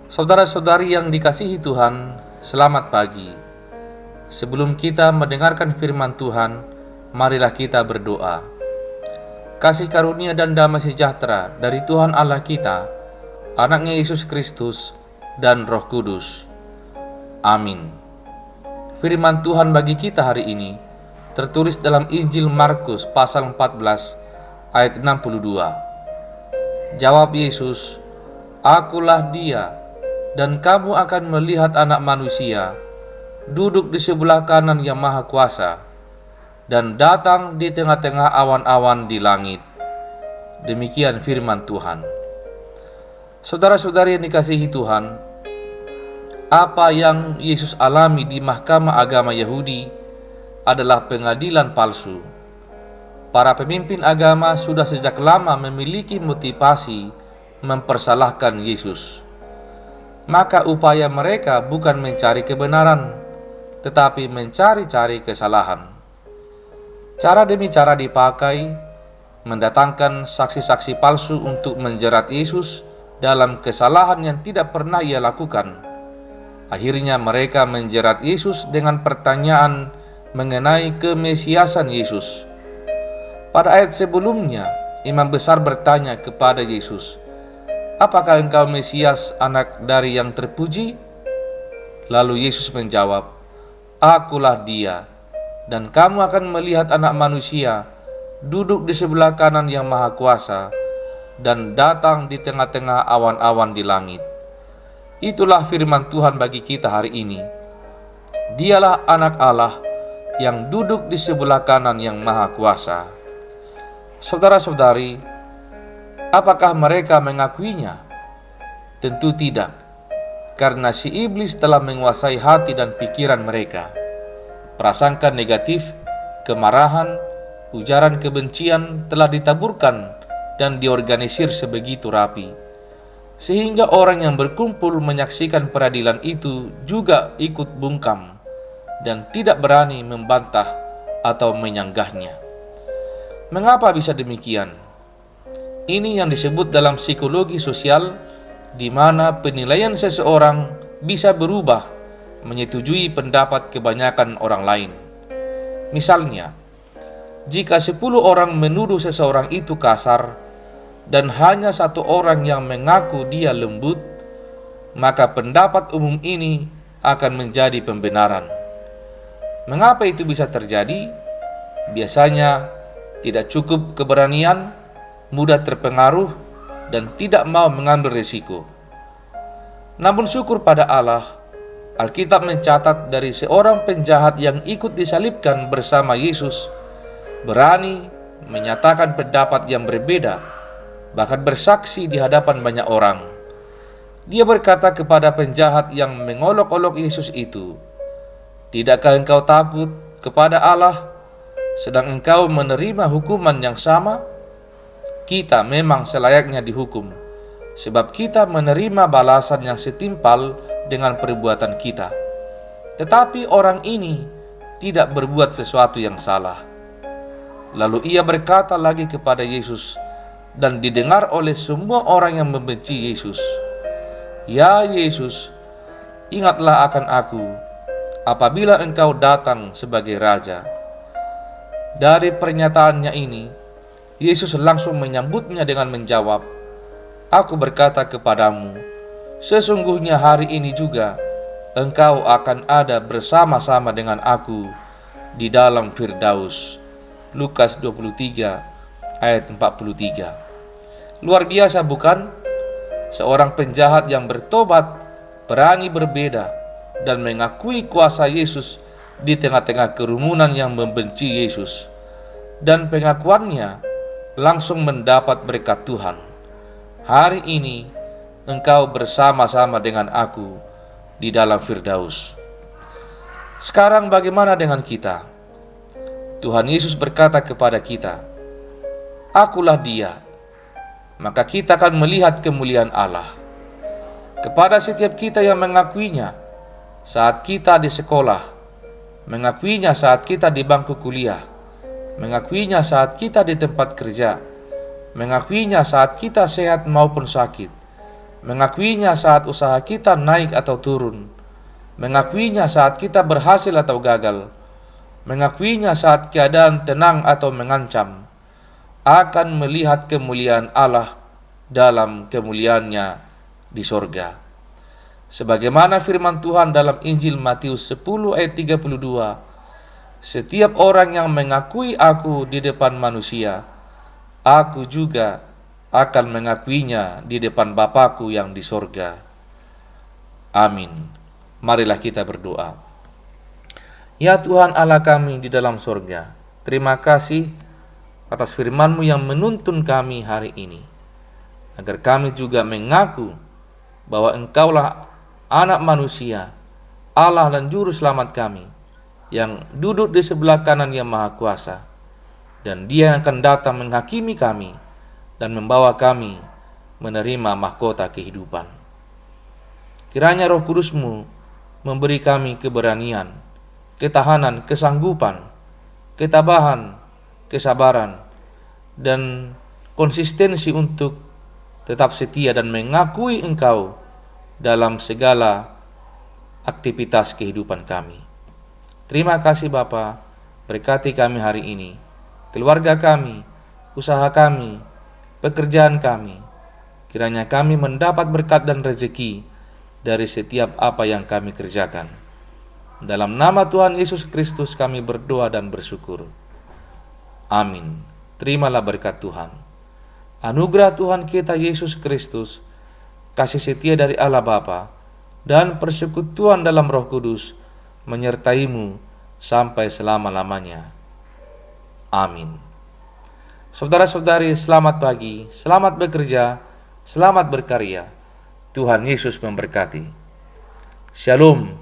Saudara-saudari yang dikasihi Tuhan, selamat pagi. Sebelum kita mendengarkan firman Tuhan, marilah kita berdoa. Kasih karunia dan damai sejahtera dari Tuhan Allah kita, Anaknya Yesus Kristus, dan Roh Kudus. Amin. Firman Tuhan bagi kita hari ini tertulis dalam Injil Markus pasal 14 ayat 62. Jawab Yesus, "Akulah Dia, dan kamu akan melihat Anak Manusia duduk di sebelah kanan Yang Maha Kuasa dan datang di tengah-tengah awan-awan di langit." Demikian firman Tuhan. Saudara-saudari yang dikasihi Tuhan, apa yang Yesus alami di mahkamah agama Yahudi adalah pengadilan palsu. Para pemimpin agama sudah sejak lama memiliki motivasi mempersalahkan Yesus. Maka upaya mereka bukan mencari kebenaran, tetapi mencari-cari kesalahan. Cara demi cara dipakai, mendatangkan saksi-saksi palsu untuk menjerat Yesus dalam kesalahan yang tidak pernah ia lakukan. Akhirnya mereka menjerat Yesus dengan pertanyaan mengenai kemesiasan Yesus. Pada ayat sebelumnya, imam besar bertanya kepada Yesus, "Apakah engkau Mesias, anak dari yang terpuji?" Lalu Yesus menjawab, "Akulah Dia, dan kamu akan melihat Anak Manusia duduk di sebelah kanan Yang Maha Kuasa dan datang di tengah-tengah awan-awan di langit." Itulah firman Tuhan bagi kita hari ini. Dialah Anak Allah yang duduk di sebelah kanan Yang Maha Kuasa. Saudara-saudari, apakah mereka mengakuinya? Tentu tidak, karena si iblis telah menguasai hati dan pikiran mereka. Prasangka negatif, kemarahan, ujaran kebencian telah ditaburkan dan diorganisir sebegitu rapi, sehingga orang yang berkumpul menyaksikan peradilan itu juga ikut bungkam dan tidak berani membantah atau menyanggahnya. Mengapa bisa demikian? Ini yang disebut dalam psikologi sosial, di mana penilaian seseorang bisa berubah menyetujui pendapat kebanyakan orang lain. Misalnya, jika 10 orang menuduh seseorang itu kasar dan hanya 1 orang yang mengaku dia lembut, maka pendapat umum ini akan menjadi pembenaran. Mengapa itu bisa terjadi? Biasanya tidak cukup keberanian, mudah terpengaruh, dan tidak mau mengambil risiko. Namun syukur pada Allah, Alkitab mencatat dari seorang penjahat yang ikut disalibkan bersama Yesus, berani menyatakan pendapat yang berbeda, bahkan bersaksi di hadapan banyak orang. Dia berkata kepada penjahat yang mengolok-olok Yesus itu, "Tidakkah engkau takut kepada Allah, sedang engkau menerima hukuman yang sama? Kita memang selayaknya dihukum, sebab kita menerima balasan yang setimpal dengan perbuatan kita. Tetapi orang ini tidak berbuat sesuatu yang salah." Lalu ia berkata lagi kepada Yesus, dan didengar oleh semua orang yang membenci Yesus, "Ya Yesus, ingatlah akan aku apabila engkau datang sebagai Raja." Dari pernyataannya ini, Yesus langsung menyambutnya dengan menjawab, "Aku berkata kepadamu, sesungguhnya hari ini juga engkau akan ada bersama-sama dengan aku di dalam Firdaus." Lukas 23 ayat 43. Luar biasa bukan? Seorang penjahat yang bertobat berani berbeda dan mengakui kuasa Yesus di tengah-tengah kerumunan yang membenci Yesus, dan pengakuannya langsung mendapat berkat Tuhan. "Hari ini engkau bersama-sama dengan aku di dalam Firdaus." Sekarang bagaimana dengan kita? Tuhan Yesus berkata kepada kita, "Akulah Dia." Maka kita akan melihat kemuliaan Allah. Kepada setiap kita yang mengakuinya, saat kita di sekolah, mengakuinya saat kita di bangku kuliah, mengakuinya saat kita di tempat kerja, mengakuinya saat kita sehat maupun sakit, mengakuinya saat usaha kita naik atau turun, mengakuinya saat kita berhasil atau gagal, mengakuinya saat keadaan tenang atau mengancam, akan melihat kemuliaan Allah dalam kemuliaannya di sorga. Sebagaimana firman Tuhan dalam Injil Matius 10 ayat 32, setiap orang yang mengakui aku di depan manusia, aku juga akan mengakuinya di depan Bapakku yang di sorga. Amin. Marilah kita berdoa. Ya Tuhan Allah kami di dalam sorga, terima kasih atas firman-Mu yang menuntun kami hari ini, agar kami juga mengaku bahwa Engkaulah Anak manusia, Allah dan Juru Selamat kami, yang duduk di sebelah kanan Yang Maha Kuasa, dan Dia yang akan datang menghakimi kami dan membawa kami menerima mahkota kehidupan. Kiranya Roh Kudus-Mu memberi kami keberanian, ketahanan, kesanggupan, ketabahan, kesabaran, dan konsistensi untuk tetap setia dan mengakui Engkau dalam segala aktivitas kehidupan kami. Terima kasih Bapa, berkati kami hari ini, keluarga kami, usaha kami, pekerjaan kami. Kiranya kami mendapat berkat dan rezeki dari setiap apa yang kami kerjakan. Dalam nama Tuhan Yesus Kristus kami berdoa dan bersyukur. Amin. Terimalah berkat Tuhan. Anugerah Tuhan kita Yesus Kristus, kasih setia dari Allah Bapa, dan persekutuan dalam Roh Kudus menyertaimu sampai selama-lamanya. Amin. Saudara-saudari, selamat pagi, selamat bekerja, selamat berkarya. Tuhan Yesus memberkati. Shalom.